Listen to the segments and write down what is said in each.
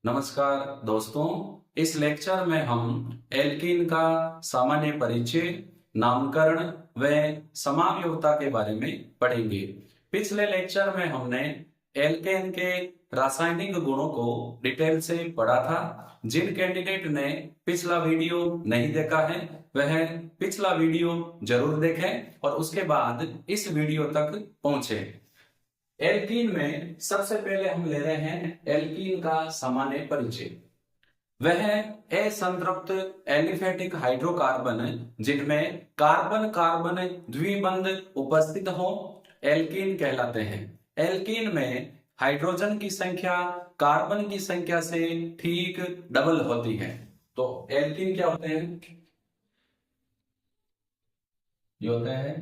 नमस्कार दोस्तों, इस लेक्चर में हम एल्कीन का सामान्य परिचय, नामकरण व समावयवता के बारे में पढ़ेंगे। पिछले लेक्चर में हमने एल्केन के रासायनिक गुणों को डिटेल से पढ़ा था। जिन कैंडिडेट ने पिछला वीडियो नहीं देखा है वह पिछला वीडियो जरूर देखें और उसके बाद इस वीडियो तक पहुंचे। एल्कीन में सबसे पहले हम ले रहे हैं एल्कीन का सामान्य परिचय। वह असंतृप्त एलिफेटिक हाइड्रोकार्बन जिनमें कार्बन कार्बन द्विबंध उपस्थित हो एल्कीन कहलाते हैं। एल्कीन में हाइड्रोजन की संख्या कार्बन की संख्या से ठीक डबल होती है। तो एल्कीन क्या होते हैं? ये होता है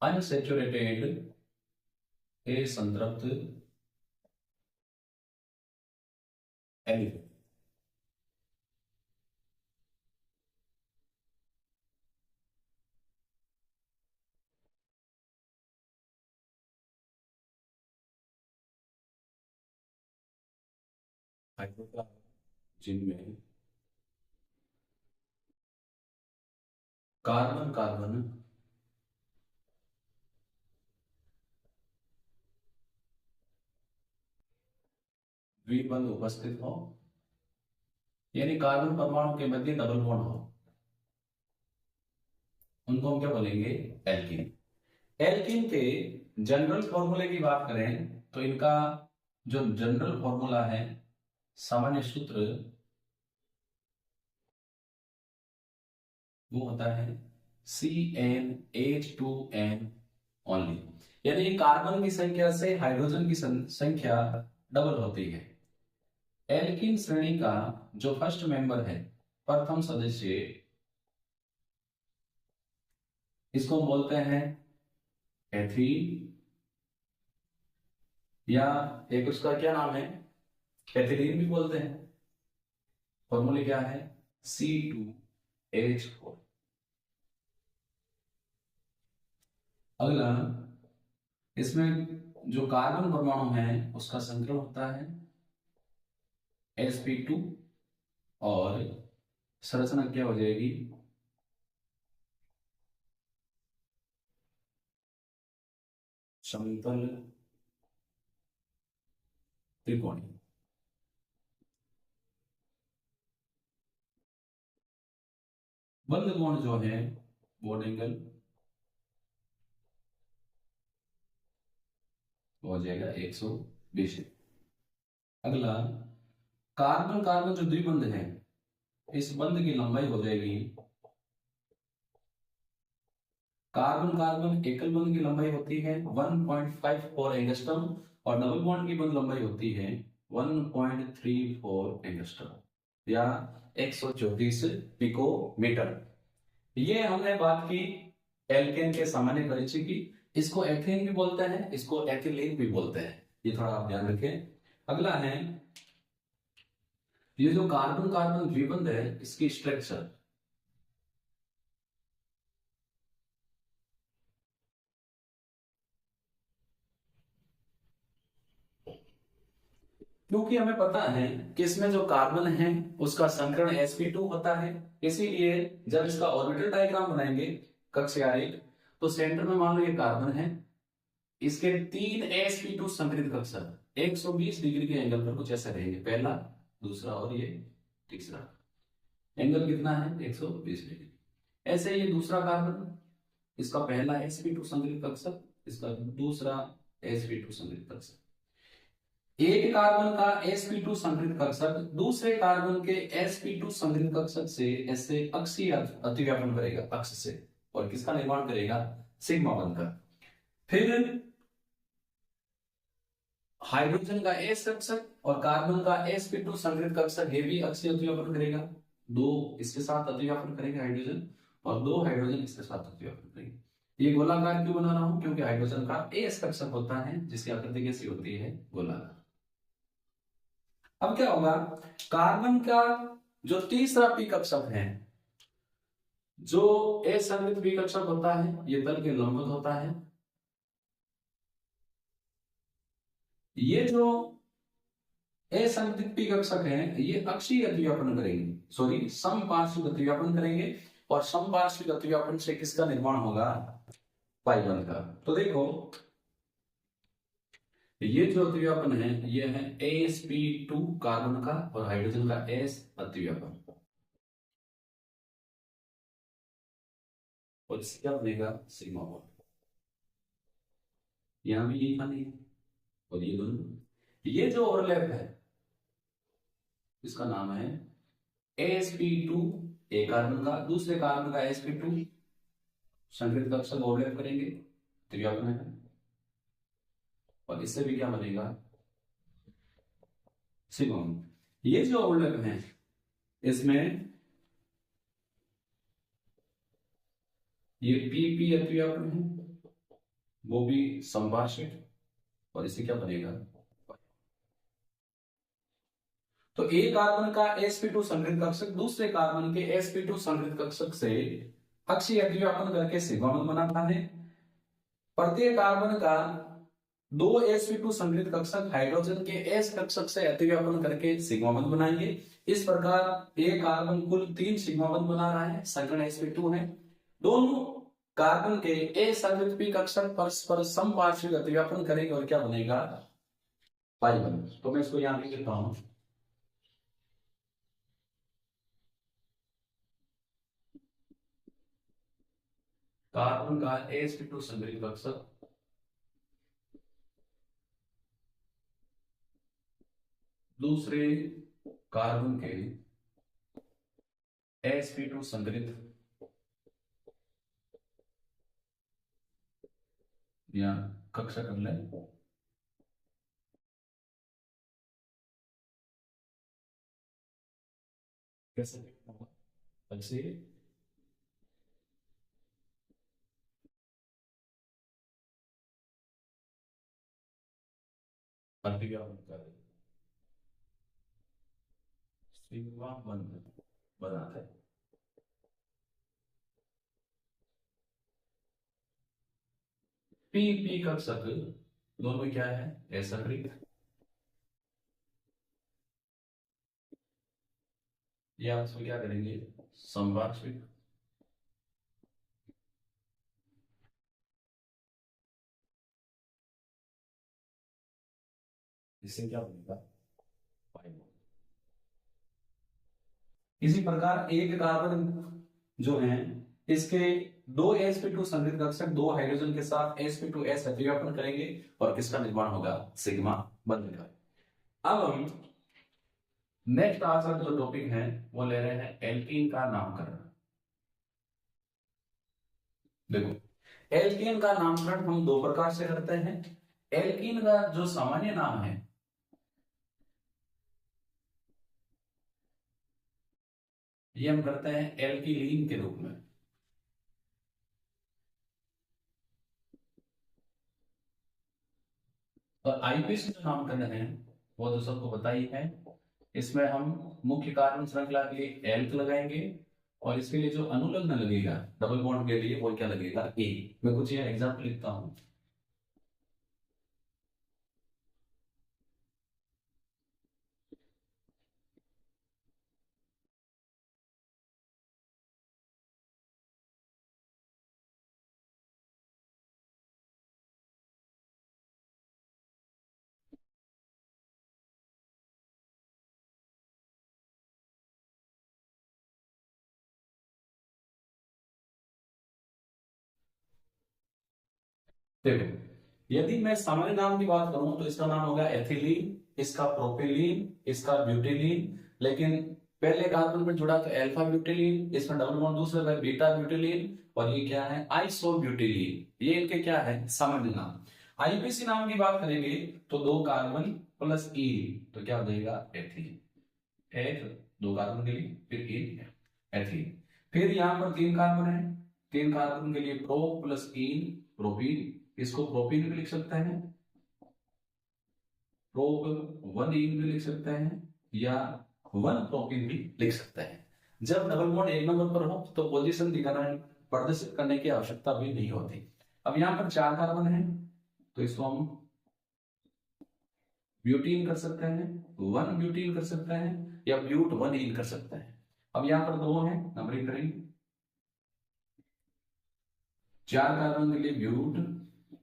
अनसैचुरेटेड असंतृप्त एलिफेट। हाइड्रोकार्बन जिनमें कार्बन कार्बन द्विबंध उपस्थित हो, यानी कार्बन परमाणु के मध्य डबल बॉन्ड हो, उनको हम क्या बोलेंगे? एल्कीन। एल्कीन के जनरल फॉर्मूले की बात करें तो इनका जो जनरल फॉर्मूला है, सामान्य सूत्र, वो होता है CnH2n ओनली, यानी कार्बन की संख्या से हाइड्रोजन की संख्या डबल होती है। एल्कीन श्रेणी का जो फर्स्ट मेंबर है, प्रथम सदस्य, इसको बोलते हैं एथीन, या एक उसका क्या नाम है, एथिलीन भी बोलते हैं। फॉर्मूले क्या है? C2H4। अगला, इसमें जो कार्बन परमाणु है उसका संकरण होता है sp2 और संरचना क्या हो जाएगी? समतल त्रिकोणीय। बंध कोण जो है बॉन्ड एंगल हो जाएगा 120। अगला, कार्बन कार्बन जो द्विबंध है, इस बंध की लंबाई हो जाएगी, कार्बन कार्बन एकल बंध की लंबाई होती है 1.54 एंगस्ट्रम और डबल बॉन्ड की बंध लंबाई होती है 1.34 एंगस्ट्रम या 134 पिकोमीटर। ये हमने बात की एल्केन के सामान्य परिचय की। इसको एथेन भी बोलते हैं, इसको एथिलीन भी बोलते हैं, ये थोड़ा आप ध्यान रखें। अगला है ये जो कार्बन कार्बन द्विबंध है, इसकी स्ट्रक्चर। क्योंकि हमें पता है कि इसमें जो कार्बन है उसका संकरण sp2 होता है, इसीलिए जब इसका ऑर्बिटल डायग्राम बनाएंगे कक्षा एक, तो सेंटर में मान लो ये कार्बन है, इसके 3 sp2 संकरित कक्षक 120 डिग्री के एंगल पर कुछ ऐसे रहेंगे, पहला, दूसरा और ये तीसरा। एंगल कितना है? 120 डिग्री। ऐसे ये दूसरा कार्बन, इसका पहला sp2 संकरित कक्षक, इसका दूसरा sp2 संकरित कक्षक। एक कार्बन का sp2 संकरित कक्षक दूसरे कार्बन के sp2 संकरित कक्षक से ऐसे अक्षीय अतिव्यापन करेगा, अक्ष से, और किसका निर्माण करेगा? सिग्मा बनकर। फिर हाइड्रोजन का s कक्षक और कार्बन का sp2 संकरित कक्षक ये भी अक्षीय अतिव्यापन करेगा, दो इसके साथ अतिव्यापन करेंगे हाइड्रोजन, और दो हाइड्रोजन इसके साथ अतिव्यापन करेंगे। ये गोलाकार क्यों बना रहा हूं? क्योंकि हाइड्रोजन का s कक्षक होता है जिसकी आकृति कैसी होती है? गोलाकार। अब क्या होगा? कार्बन का जो तीसरा पी कक्षक है, जो असंगत पी कक्षक होता है, ये तल के लंबवत होता है। ये जो असंगठित पी कक्षक हैं, ये अक्षीय गतिव्यापन करेंगे, सॉरी समपार्श्विक गतिव्यापन करेंगे, और समपार्श्विक गतिव्यापन से किसका निर्माण होगा, पाई बंध का। तो देखो ये जो अतिव्यापन है ये है sp2 कार्बन का और हाइड्रोजन का s अतिव्यापन, और इससे क्या बनेगा, सिग्मा बॉन्ड। यहां भी यही खानी है, और ये दोनों, ये जो ओवरलैप है इसका नाम है sp2, एक कार्बन का दूसरे कार्बन का sp2 संकृत कक्षक ओवरलैप करेंगे, अतिव्यापन है, और इससे भी क्या बनेगा, सिग्मा बॉन्ड। ये जो ओवरलैप है इसमें ये पी अतिव्यापन है, वो भी संपार्श्विक, और इससे क्या बनेगा, तो एक कार्बन का sp2 संकृत कक्षक दूसरे कार्बन के sp2 संकृत कक्षक से अक्षीय अतिव्यापन करके सिग्मा बॉन्ड बनाता है। प्रत्येक कार्बन का दो sp2 संकृत कक्षक हाइड्रोजन के s कक्षक से अतिव्यापन करके सिग्मा बॉन्ड बनाएंगे। इस प्रकार एक कार्बन कुल 3 सिग्मा बॉन्ड बना रहा है, संकरण sp2 है। दोनों कार्बन के a संकृत p कक्षक परस्पर समपार्श्विक अतिव्यापन करेंगे और क्या बनेगा, पाई बॉन्ड। तो मैं इसको यहां लिख देता हूं, कार्बन का sp2 संकृत कक्षक दूसरे कार्बन के sp2 संकृत या कक्षक कर लें, कैसे ऐसे अतिव्यापन कर सिग्मा बॉन्ड बनाते हैं। पी कक्षक दोनों में क्या है, असंकृत, या उसमें क्या करेंगे, समपार्श्विक, इससे क्या बनेगा, पाई बॉन्ड। इसी प्रकार एक कार्बन जो है इसके दो sp2 संकृत कक्षक दो हाइड्रोजन के साथ sp2s अतिव्यापन करेंगे और किसका निर्माण होगा, सिग्मा बॉन्ड का। अब हम नेक्स्ट आज का जो टॉपिक है वो ले रहे हैं एल्कीन का नामकरण। देखो एल्कीन का नामकरण हम दो प्रकार से करते हैं। एल्कीन का जो सामान्य नाम है ये हम करते हैं एल्किलीन के रूप में, और आईपीसी जो नामकरण है वो तो सबको पता ही है। इसमें हम मुख्य कार्बन श्रृंखला के लिए एल्क लगाएंगे, और इसके लिए जो अनुलग्न लगेगा डबल बॉन्ड के लिए वो क्या लगेगा, ए। मैं कुछ ये एग्जांपल लिखता हूं, देखो यदि मैं सामान्य नाम की बात करूं तो इसका नाम होगा एथिलीन, इसका प्रोपिलीन, इसका ब्यूटिलीन। लेकिन पहले कार्बन पर जुड़ा तो अल्फा ब्यूटिलीन, इसमें डबल बॉन्ड दूसरे पर बीटा ब्यूटिलीन, और ये क्या है, आइसो ब्यूटिलीन। ये इनके क्या है, सामान्य नाम। आईपीसी नाम की बात करेंगे तो दो कार्बन प्लस ईन, तो क्या हो जाएगा, एथिलीन। एथ दो कार्बन के लिए, फिर ईन, एथिलीन। फिर यहां पर 3 कार्बन है, 3 कार्बन के लिए प्रो प्लस ईन, प्रोपीन। इसको प्रोपीन भी लिख सकते हैं, प्रोप 1 ईन भी लिख सकते हैं, या 1 प्रोपीन भी लिख सकते हैं। जब डबल बॉन्ड एक नंबर पर हो तो पोजीशन दिखाना प्रदर्शित करने की आवश्यकता भी नहीं होती। अब यहाँ पर 4 कार्बन है तो इसको हम ब्यूटीन कर सकते हैं, वन ब्यूटीन कर सकते हैं, या ब्यूट वन इन कर सकते हैं। अब यहां पर दो है, नंबरिंग करेंगे। 4 कार्बन के लिए ब्यूट,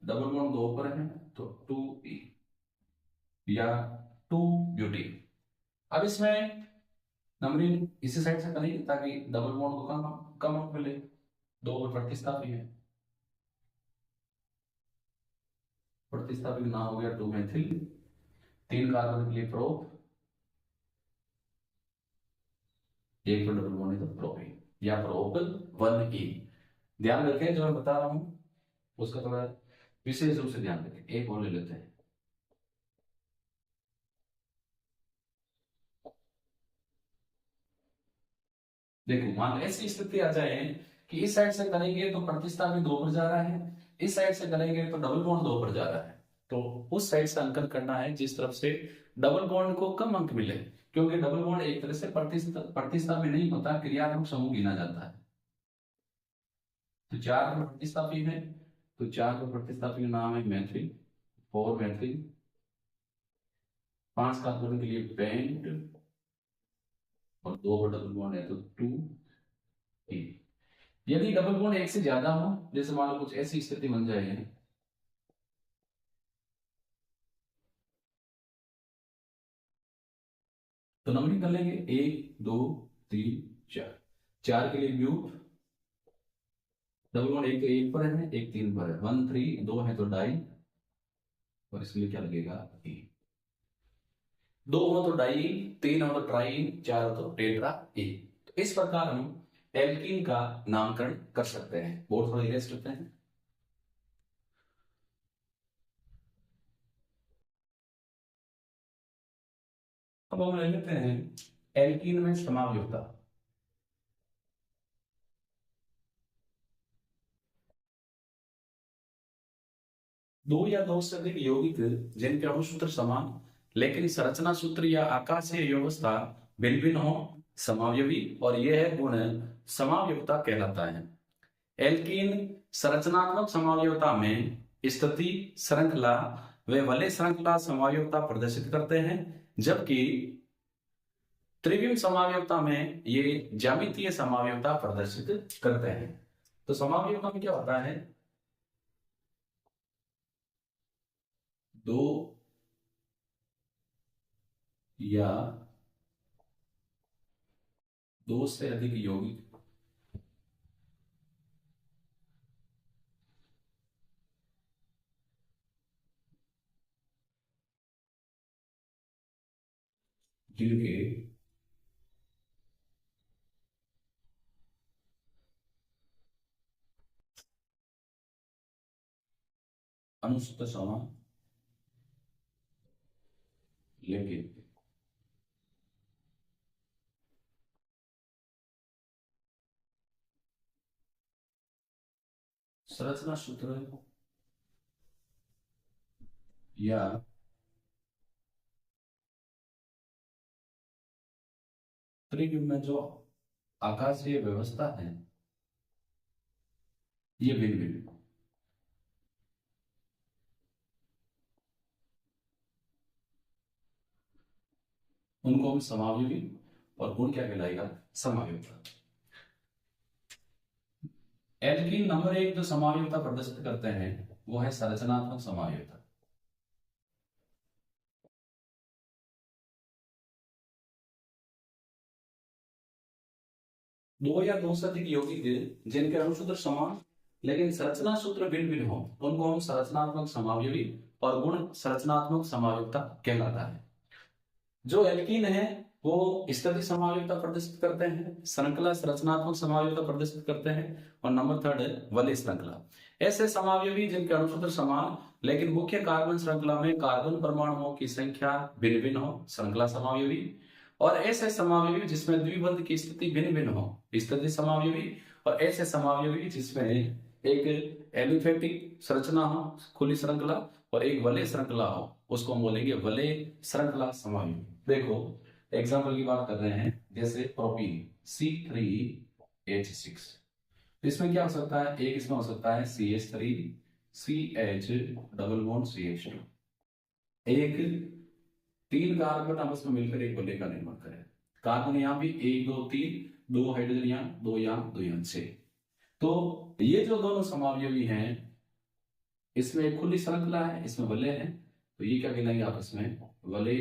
डबल बॉन्ड दो पर है तो 2e या 2 ब्यूटीन। अब इसमें नंबरिंग इसी साइड से करेंगे ताकि डबल बॉन्ड को कम कम मिले, दो प्रतिस्थापी है, प्रतिस्थापी का नाम हो गया 2 मेथिल। 3 कार्बन के लिए प्रोप, एक पर डबल बॉन्ड है तो प्रोपीन या प्रोप 1e। ध्यान रखें जो मैं बता रहा हूं उसका थोड़ा विशेष रूप से ध्यान रखें। एक और ले लेते हैं। देखो मान लो ऐसी स्थिति आ जाए कि इस साइड से करेंगे तो प्रतिस्थापी दो पर जा रहा है, इस साइड से करेंगे तो डबल बॉन्ड दो पर जा रहा है, तो उस साइड से अंकन करना है जिस तरफ से डबल बॉन्ड को कम अंक मिले, क्योंकि डबल बॉन्ड एक तरह से प्रतिस्थापी नहीं होता, क्रियात्मक समूह गिना जाता है। तो 4 पर प्रतिस्थापी है, तो 4 पर प्रतिस्थापी का नाम है मैथिल, 4 मैथिल। 5 कार्बन के लिए पेंट और 2 पर डबल बॉन्ड है तो 2e। यदि डबल बॉन्ड एक से ज्यादा हो, जैसे मान लो कुछ ऐसी स्थिति बन जाए तो नंबरिंग कर लेंगे 1 2 3 4। 4 के लिए ब्यूट, डबल बॉन्ड एक तो एक पर है, एक 3 पर है, 1 3 2 है तो डाई, और इसके क्या लगेगा e। 2 हो तो डाई, 3 हो तो ट्राई, 4 हो तो टेट्रा e। तो इस प्रकार हम एल्कीन का नामकरण कर सकते हैं। बोर्ड थोड़ा इरेज करते हैं। अब हम ले लेते हैं एल्कीन में समावयुक्ता। दो या दो से अधिक यौगिक जिनके अणु सूत्र समान लेकिन संरचना सूत्र या आकाशीय व्यवस्था भिन्न भिन्न हो, समावयवी, और यह गुण समावयुक्ता कहलाता है। एल्कीन संरचनात्मक समावयवता में स्थिति, श्रृंखला व वलय श्रृंखला समावयवता प्रदर्शित करते हैं, जबकि त्रिविम समावयवता में ये ज्यामितीय समावयवता प्रदर्शित करते हैं। तो समावयवता में क्या होता है, दो या दो से अधिक यौगिक जिनके अणुसूत्र समान लेकिन संरचना सूत्र या त्रिविम में जो आकाशीय व्यवस्था है ये भिन्न भिन्न, उनको हम समावयवी, और गुण क्या कहलाएगा, समावयवता। एल्कीन नंबर एक जो समावयवता प्रदर्शित करते हैं वो है संरचनात्मक समावयवता। दो या दो से अधिक यौगिक जिनके अणुसूत्र समान लेकिन संरचना सूत्र भिन्न भिन्न हो, उनको हम संरचनात्मक समावयवी और गुण संरचनात्मक समावयवता कहलाता है। जो एल्कीन है वो स्थिति समावयवता प्रदर्शित करते हैं, श्रृंखला संरचनात्मक समावयवता प्रदर्शित करते हैं, और नंबर थर्ड है वलय श्रृंखला। ऐसे समावयवी जिनके अणुसूत्र समान लेकिन मुख्य कार्बन श्रृंखला में कार्बन परमाणुओं की संख्या भिन्न भिन्न हो, श्रृंखला समावयवी। और ऐसे समावयवी जिसमें द्विबंध की स्थिति भिन्न भिन्न हो, स्थिति समावयवी। और ऐसे समावयवी जिसमें एक एलिफेटिक संरचना हो, खुली श्रृंखला, और एक वलय श्रृंखला हो, उसको हम बोलेंगे वलय श्रृंखला समावयवी। देखो एग्जाम्पल की बात कर रहे हैं, जैसे प्रोपीन C3H6, इसमें क्या हो सकता है, एक इसमें हो सकता है CH3 CH double bond CH2, एक तीन कार्बन आपस में मिलकर एक वलय का निर्माण करें। कार्बन यहाँ भी 1 2 3, 2 हाइड्रोजन यहाँ, 2 यहाँ, 2 यहाँ 6। तो ये जो दोनों समावयवी हैं, इसमें एक खुली श्रृंखला है, इसमें वलय है, तो ये क्या कहलाएंगे आपस में? वलय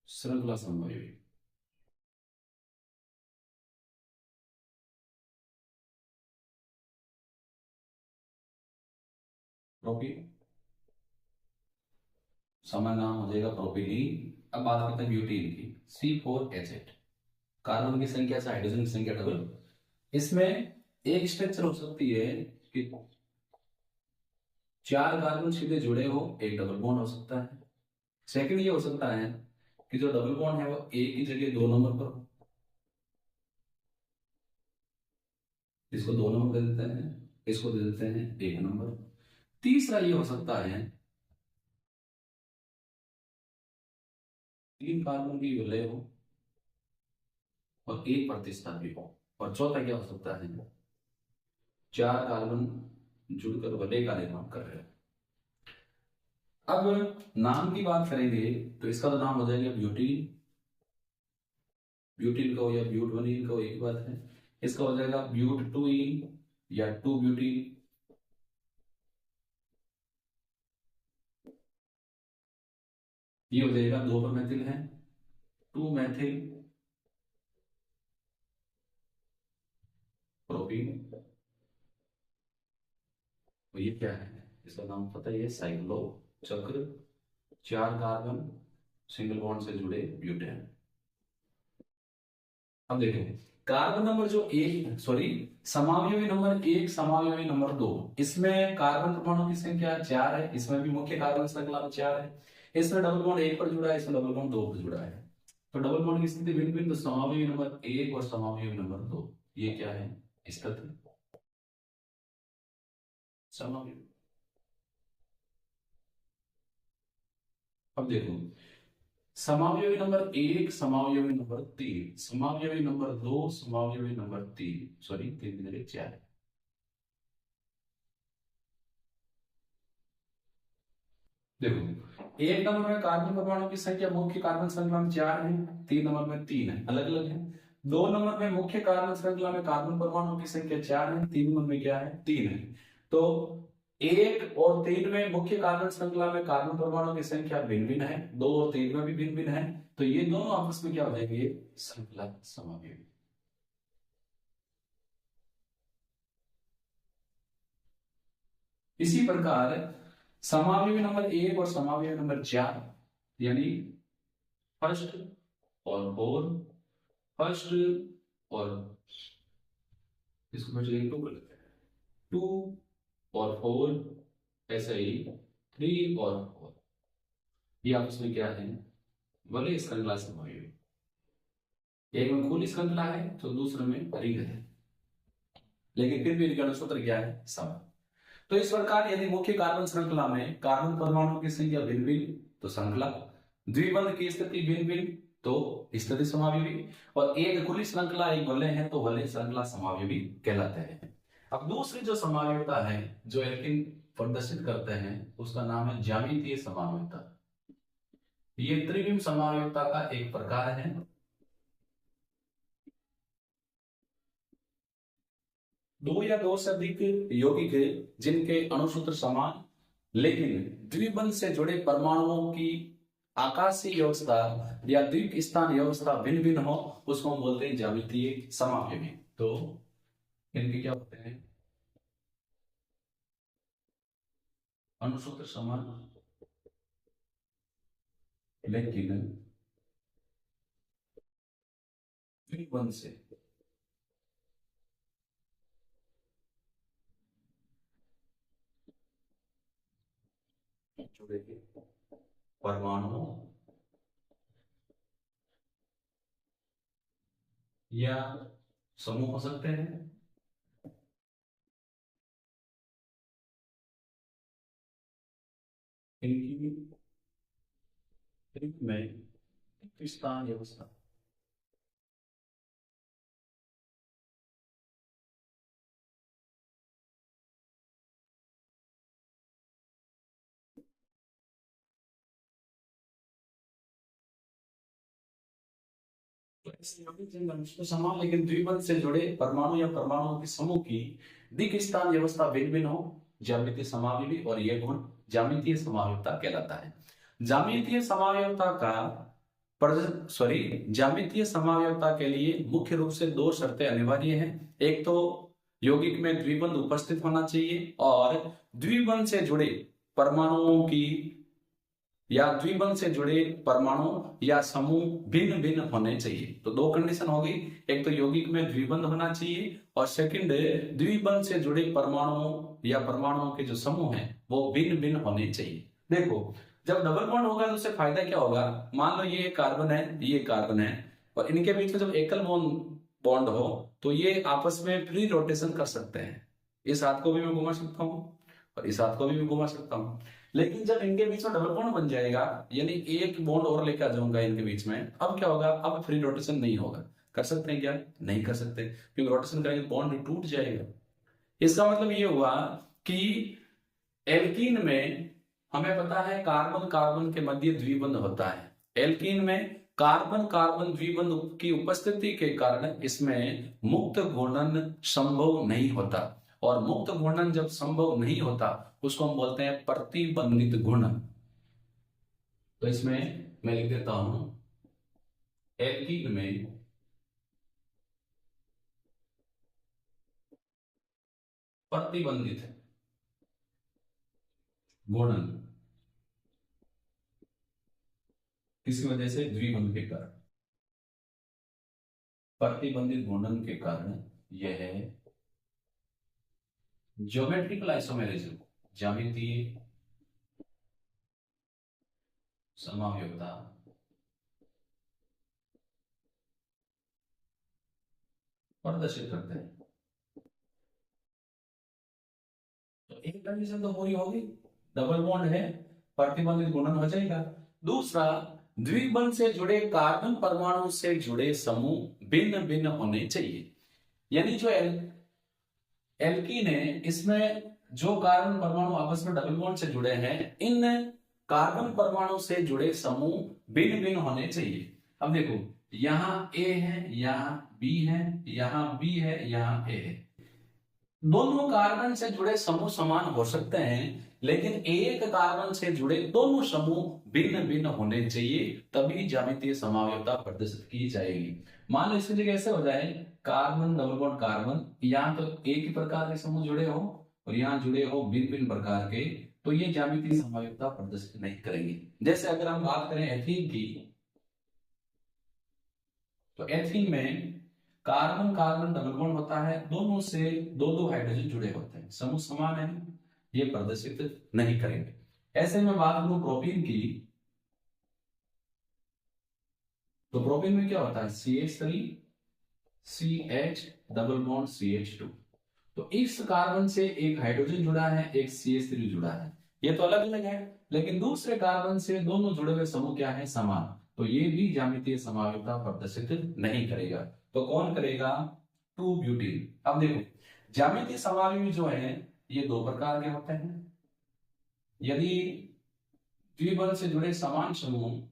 श्रृंखला समावयवी। प्रोपीन, सामान्य नाम हो जाएगा प्रोपिलीन। अब बात करते हैं ब्यूटीन की, C4H8। कार्बन की संख्या से हाइड्रोजन की संख्या डबल। इसमें एक स्ट्रक्चर हो सकती है कि 4 कार्बन सीधे जुड़े हो, एक डबल बॉन्ड हो सकता है। सेकंड ये हो सकता है कि जो डबल बॉन्ड है वो एक की जगह 2 नंबर पर हो, इसको 2 नंबर दे देते हैं, इसको दे देते हैं 1 नंबर। तीसरा ये हो सकता है 3 कार्बन की वलय हो और 1 प्रतिस्थापन भी हो। और चौथा क्या हो सकता है? 4 कार्बन जुड़कर वलय का निर्माण कर रहे हैं। अब नाम की बात करेंगे तो इसका तो नाम हो जाएगा ब्यूटीन। ब्यूटीन का हो या ब्यूटवनीन का हो, एक बात है। इसका हो जाएगा ब्यूट टू इन या टू ब्यूटीन। ये हो जाएगा 2 पर मैथिल है, 2 मैथिल प्रोपीन। तो ये क्या है? इसका नाम पता ही है, साइक्लो चक्र। 4 कार्बन सिंगल बॉन्ड से जुड़े ब्यूटेन। अब देखो, कार्बन नंबर जो एक, सॉरी, समावयवी नंबर 1, समावयवी नंबर 2, इसमें कार्बन परमाणु की संख्या 4 है। इसमें भी मुख्य कार्बन श्रृंखला में 4 है। इसमें डबल बॉन्ड 1 पर जुड़ा है, इसमें डबल बॉन्ड 2 पर जुड़ा है। तो डबल बॉन्ड की स्थिति भिन्न भिन्न, तो समावयवी नंबर 1 और समावयवी नंबर 2, ये क्या है? स्थिति समावयवी। अब देखो, समावयवी नंबर 1, समावयवी नंबर 3, समावयवी नंबर 2, समावयवी नंबर 3, सॉरी 3 की जगह 4 है। देखो, एक नंबर में कार्बन परमाणु की संख्या मुख्य कार्बन श्रृंखला में 4 है, 3 नंबर में 3 है, अलग अलग है। 2 नंबर में मुख्य कार्बन श्रृंखला में कार्बन परमाणु की संख्या 4 है, 3 नंबर में क्या है? 3 है। तो 1 और 3 में मुख्य कार्बन श्रृंखला में कार्बन परमाणु की संख्या भिन्न भिन्न है, 2 और 3 में भी भिन्न भिन्न है। तो ये दोनों आपस में क्या हो जाएंगे? श्रृंखला समावयवी। इसी प्रकार समावयवी नंबर 1 और समावयवी नंबर 4, यानी फर्स्ट और फोर, फर्स्ट और, इसको मैं चलिए 2 कर लेते हैं, 2 और 4, ऐसे ही 3 और 4, ये आपस में क्या है? वलय श्रृंखला समावयवी। एक में खुली श्रृंखला है तो दूसरे में रिंग है, लेकिन फिर भी इनका अनुसूत्र क्या है? समान। तो इस प्रकार यदि मुख्य कार्बन श्रृंखला में कार्बन परमाणु की संख्या भिन्न भिन्न तो श्रृंखला, द्विबंध की स्थिति भिन्न भिन्न तो स्थिति समावयवी, और एक खुली श्रृंखला एक वलय है तो वलय श्रृंखला समावयवी कहलाते हैं। अब दूसरी जो समावयवता है जो एल्किन प्रदर्शित करते हैं उसका नाम है ज्यामितीय समावयवता। ये त्रिविम समावयवता का एक प्रकार है। दो या दो से अधिक यौगिक जिनके अणुसूत्र समान लेकिन द्विबंध से जुड़े परमाणुओं की आकाशीय व्यवस्था या द्वीप स्थान व्यवस्था भिन्न भिन्न हो, उसको हम बोलते हैं ज्यामितीय समावयवी। तो इनके क्या होते हैं? अणुसूत्र समान लेकिन द्विबंध से जुड़े परमाणु या समूह हो सकते हैं। इनकी द्वीप में स्थान व्यवस्था तो समान लेकिन द्विबंध से जुड़े परमाणु या परमाणुओं के समूह की दिक् स्थान व्यवस्था भिन्न भिन्न हो, ज्यामितीय समावयवी, और यह गुण ज्यामितीय समावयवता कहलाता है। ज्यामितीय समावयवता का ज्यामितीय समावयवता के लिए मुख्य रूप से दो शर्तें अनिवार्य हैं। एक तो यौगिक में द्विबंध उपस्थित होना चाहिए, और द्विबंध से जुड़े परमाणुओं की या द्विबंध से जुड़े परमाणु या समूह भिन्न भिन्न होने चाहिए। तो दो कंडीशन हो गई, एक तो यौगिक में द्विबंध होना चाहिए, और सेकंड द्विबंध से जुड़े परमाणु या परमाणुओं के जो समूह हैं वो भिन्न भिन्न होने चाहिए। देखो, जब डबल बॉन्ड होगा तो उससे फायदा क्या होगा, मान लो ये कार्बन है, ये कार्बन है, और इनके बीच में जब एकल बॉन्ड हो तो ये आपस में फ्री रोटेशन कर सकते हैं। इस हाथ को भी मैं घुमा सकता हूँ और इस हाथ को भी मैं घुमा सकता हूँ। लेकिन जब इनके बीच में डबल बॉन्ड बन जाएगा, यानी एक बॉन्ड और लेकर आ जाऊंगा इनके बीच में, अब क्या होगा, अब फ्री रोटेशन नहीं होगा। कर सकते हैं क्या? नहीं कर सकते, क्योंकि रोटेशन करेंगे बॉन्ड टूट जाएगा। इसका मतलब ये हुआ कि एल्कीन में हमें पता है कार्बन कार्बन के मध्य द्विबंध होता है। एल्कीन में कार्बन कार्बन द्विबंध की उपस्थिति के कारण इसमें मुक्त घूर्णन संभव नहीं होता, और मुक्त घूर्णन जब संभव नहीं होता उसको हम बोलते हैं प्रतिबंधित घूर्णन। तो इसमें मैं लिख देता हूं, एल्कीन में प्रतिबंधित घूर्णन किसकी वजह से? द्विबंध के कारण। प्रतिबंधित घूर्णन के कारण यह ज्योमेट्रिकल आइसोमेरिज्म, ज्यामितीय समावयवता प्रदर्शित करते हैं। तो एक कंडीशन तो पूरी होगी, डबल बॉन्ड है, प्रतिबंधित घूर्णन हो जाएगा। दूसरा, द्विबंध से जुड़े कार्बन परमाणु से जुड़े समूह भिन्न भिन्न होने चाहिए। यानी जो एल्कीन है, इसमें जो कार्बन परमाणु आपस में डबल बॉन्ड से जुड़े हैं, इन कार्बन परमाणु से जुड़े समूह भिन्न भिन्न होने चाहिए। अब देखो, यहाँ ए है, यहाँ बी है, यहाँ बी है, यहाँ ए है। दोनों कार्बन से जुड़े समूह समान हो सकते हैं, लेकिन एक कार्बन से जुड़े दोनों समूह भिन्न भिन्न होने चाहिए, तभी ज्यामितीय समावयवता प्रदर्शित की जाएगी। मान लो इसकी जगह ऐसे हो जाए, कार्बन डबल बॉन्ड कार्बन, यहाँ तो एक ही प्रकार के समूह जुड़े हो और यहाँ जुड़े हो भिन्न भिन्न प्रकार के, तो ये ज्यामितीय समावयवता प्रदर्शित नहीं करेंगे। जैसे अगर हम बात करें एथीन की, तो एथीन में कार्बन कार्बन डबल बॉन्ड होता है, दोनों से दो दो हाइड्रोजन जुड़े होते हैं, समूह समान है, ये प्रदर्शित नहीं करेंगे। ऐसे में बात करूं प्रोपीन की, तो प्रोपीन में क्या होता है, CH3 CH double bond CH2। तो इस कार्बन से एक हाइड्रोजन जुड़ा है, एक CH3 जुड़ा है, ये तो अलग अलग है, लेकिन दूसरे कार्बन से दोनों जुड़े हुए समूह क्या है, समान, तो ये भी ज्यामितीय समावयवता प्रदर्शित नहीं करेगा। तो कौन करेगा? 2-ब्यूटीन। अब देखो, ज्यामितीय समावयवी जो है ये दो प्रकार के होते हैं। यदि द्विबंध से जुड़े समान समूह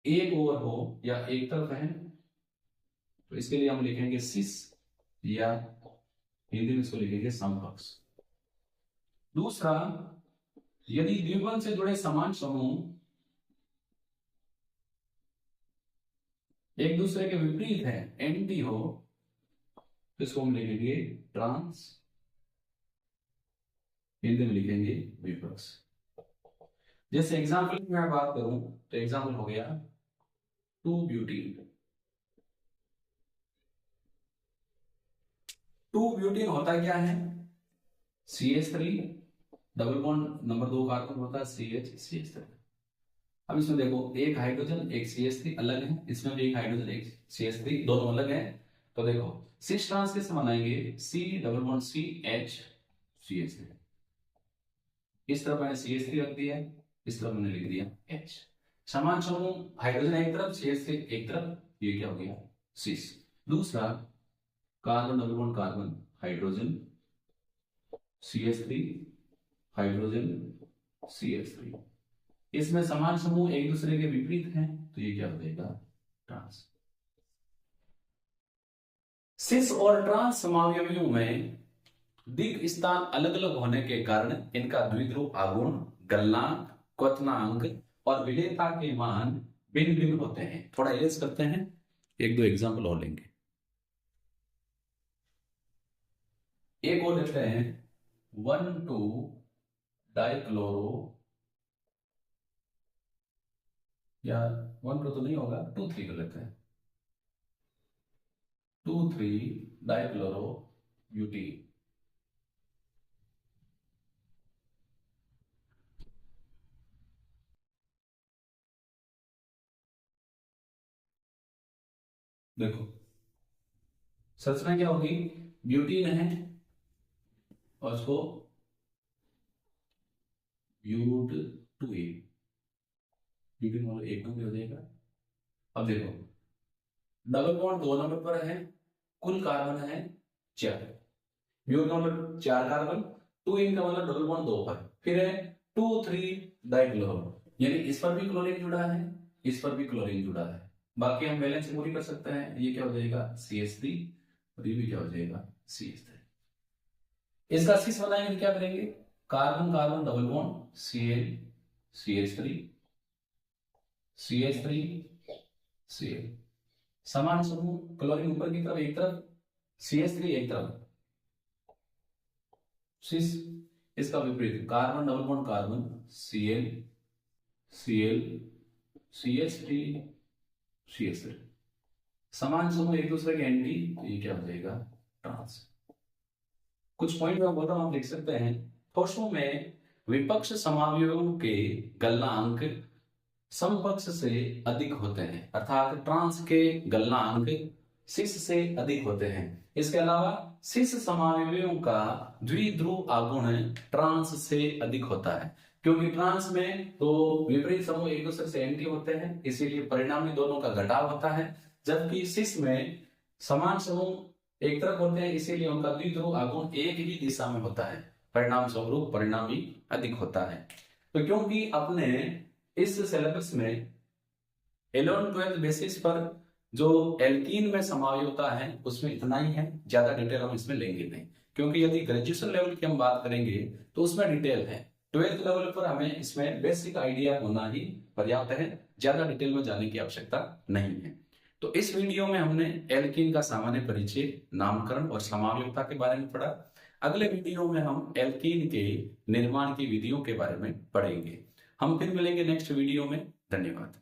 एक ओर हो या एक तरफ है, तो इसके लिए हम लिखेंगे सिस, या हिंदी में इसको लिखेंगे समकक्ष। दूसरा, यदि द्विबंध से जुड़े समान समूह एक दूसरे के विपरीत है, एंटी हो, तो इसको हम लिखेंगे ट्रांस, हिंदी में लिखेंगे विपक्ष। जैसे एग्जाम्पल की मैं बात करूं तो एग्जाम्पल हो गया 2-ब्यूटीन। 2-ब्यूटीन होता क्या है, CH3 double bond number 2 carbon होता है CH3। अब इसमें देखो, एक हाइड्रोजन एक CH3 अलग है, इसमें भी एक हाइड्रोजन एक CH3, दोनों अलग है। तो देखो, सिस ट्रांस कैसे बनाएंगे, C double bond CH CH3, इस तरफ मैंने CH3 रख दिया है, इस तरफ मैंने लिख दिया H। समान समूह, हाइड्रोजन एक तरफ CH3 एक तरफ, ये क्या हो गया, सिस। दूसरा, carbon double bond carbon, hydrogen CH3 hydrogen CH3, इसमें समान समूह एक दूसरे के विपरीत हैं, तो ये क्या हो जाएगा? ट्रांस। सिस और ट्रांस समावयवियों में दिक् स्थान अलग अलग होने के कारण इनका द्विध्रुव आघूर्ण, गलनांक, क्वथनांक और विलेयता के मान भिन्न भिन्न होते हैं। थोड़ा इरेज करते हैं, एक दो एग्जाम्पल और लेंगे। एक और लेते हैं 1,2 डाइक्लोरो, या 1,2 तो नहीं होगा, 2,3 कर लेते हैं, 2,3 डाइक्लोरो ब्यूटीन। देखो संरचना क्या होगी? ब्यूटीन है और उसको ब्यूट 2A, ब्यूटीन वाला एक भी हो जाएगा। अब देखो डबल बॉन्ड 2 नंबर पर है, कुल कार्बन है 4, ब्यूट नंबर 4 कार्बन, 2 इनका मतलब डबल बॉन्ड 2 पर, फिर है 2,3 डाइक्लोरो, यानी इस पर भी क्लोरीन जुड़ा है, इस पर भी क्लोरीन जुड़ा है। बाकी हम बैलेंस पूरी कर सकते हैं। ये क्या हो जाएगा? CH3, और ये भी क्या हो जाएगा? CH3। इसका सिस बनाएंगे तो क्या करेंगे? Carbon carbon double bond Cl, CH3, CH3, Cl, समान समूह, क्लोरीन ऊपर की तरफ एक तरफ, CH3 एक तरफ, सिस इसका विपरीत, carbon double bond carbon Cl, Cl, CH3, CH3, समान समूह एक दूसरे के एंटी, तो ये क्या हो जाएगा? ट्रांस। कुछ पॉइंट मैं बोल रहा हूं, आप लिख सकते हैं। ठोसों में विपक्ष समावयवों के गलनांक समपक्ष से अधिक होते हैं, अर्थात ट्रांस के गलनांक सिस से अधिक होते हैं। इसके अलावा सिस समावयवों का द्विध्रुव आघूर्ण ट्रांस से अधिक होता है, क्योंकि ट्रांस में तो विपरीत समूह एक दूसरे से एंटी होते हैं, इसीलिए परिणामी दोनों का घटाव होता है। जबकि सिस में समान समूह एक तरफ होते हैं, इसीलिए उनका द्विध्रुव आघूर्ण एक ही दिशा में होता है, परिणाम स्वरूप परिणामी अधिक होता है। तो क्योंकि अपने इस सिलेबस में 11th-12th बेसिस पर जो एल्कीन में समावयवता है उसमें इतना ही है, ज्यादा डिटेल हम इसमें लेंगे नहीं, क्योंकि यदि ग्रेजुएशन लेवल की हम बात करेंगे तो उसमें डिटेल है। 12th लेवल पर हमें इसमें बेसिक आइडिया होना ही पर्याप्त है, ज्यादा डिटेल में जाने की आवश्यकता नहीं है। तो इस वीडियो में हमने एल्कीन का सामान्य परिचय, नामकरण और समावयवता के बारे में पढ़ा। अगले वीडियो में हम एल्कीन के निर्माण की विधियों के बारे में पढ़ेंगे। हम फिर मिलेंगे नेक्स्ट वीडियो में। धन्यवाद।